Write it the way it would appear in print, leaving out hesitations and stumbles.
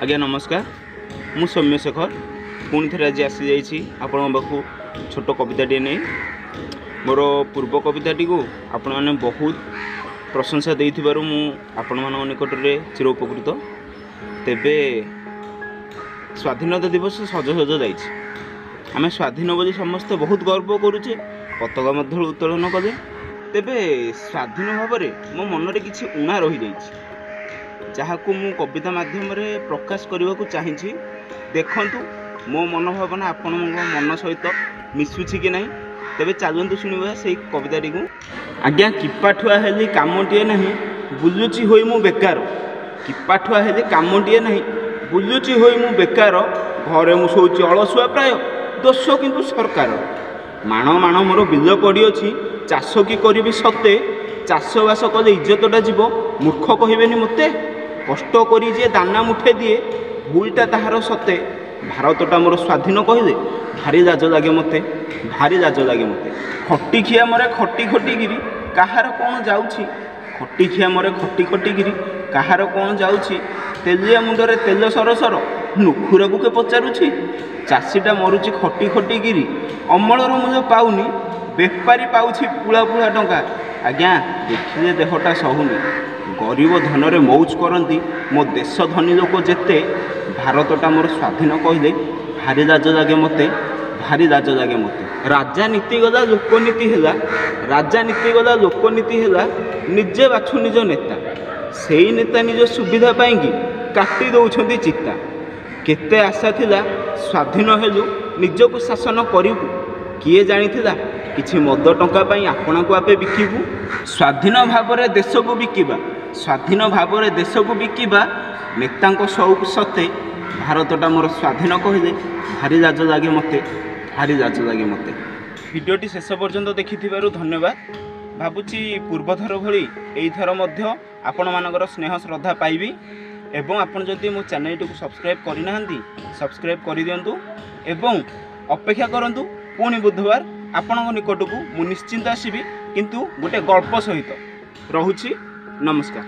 आज्ञा नमस्कार मु सौम्य शेखर पुणी थे आज आसी जाइए आपण पाखु छोट कविताटे नहीं मोर पूर्व कविताटी को आपण मैंने बहुत प्रशंसा देइथिबारु मु आपण मान निकट में चिर उपकृत। तेबे स्वाधीनता दिवस सज सज जाइए आम स्वाधीन बोली समस्ते बहुत गर्व करुचे पताका मध्य उत्तोलन कले। तेबे स्वाधीन भाव में मो मन में किसी उणा रही जाइए जहाँ को मु कविता माध्यम प्रकाश करने को चाहिए। देखंतु मो मनोभावना आपण मन सहित मिसुची कि नहीं। तेबे चलतु शुणा से कविताटी को। आज्ञा किपाठुआ हेली कामटीए नहीं बुलुची होई मु बेकार। किपाठुआ हेली कामटीए नहीं बुलुची होई मु बेकार। घरे मु शोची अलसुआ प्राय दोष किंतु सरकार। माण माण मोर बिल पड़ी अच्छी चाष कि करी सते चाषबास कले इज्जतटा जीव मूर्ख कहबेनि मते। कष्ट करी जे दाना मुठे दिए भूलटा ताहार सते। भारतटा मोर स्वाधीन कहले भारी लाज लगे मते भारी लाज लगे मते। खटी खिया मरे खटी खटी गिरी कहार कौन जाउछि। खटी खिया मरे खटी खटी गिरी कहार कौन जाउछि। तेलिया मुंडरे तेल सरसर नुखुर को के पचारुछि। चाषीटा मरुछि खटी खटी गिरी अमलर मूल्य पाउनी बेपारी पाउछि पुला पुला टंका। आज्ञा देखिले देहटा सहुनी गरीब धन मौज करती मो देश धनी लोक जेते। भारतटा मोर स्वाधीन कहले भारी लाज लगे मते भारी लाज लगे मते। राजनीति गला लोकनीति है राजनीति गला लोकनीति है निजे बाछु निज नेता। से नेता निज सुविधा पाई काटी दौरान चिता। केते आशा थिला स्वाधीन हेलु निजको शासन करू किए जानी किछि मद टंका पाई आपना को आपे बिकिबू। स्वाधीन भाव में देश को बिकिबा स्वाधीन भाव में देश को बिकिबा नेता शौक सते। भारतटा मोर स्वाधीन कहले भारी लाज लगे मते भारी लाज लगे मते। भिडियोटी शेष पर्यंत देखि धन्यवाद। भावुची पूर्वथर भली एइथर मध्य आपण मानकर स्नेह श्रद्धा पाइबी। एवं आपन जदि मो चैनल को सब्सक्राइब करना सब्सक्राइब कर दिंतु एवं अपेक्षा करंतु पुणी बुधवार आपण निकट को मु निश्चिंत आसबि किंतु गोटे गल्प सहित। रहुछि नमस्कार।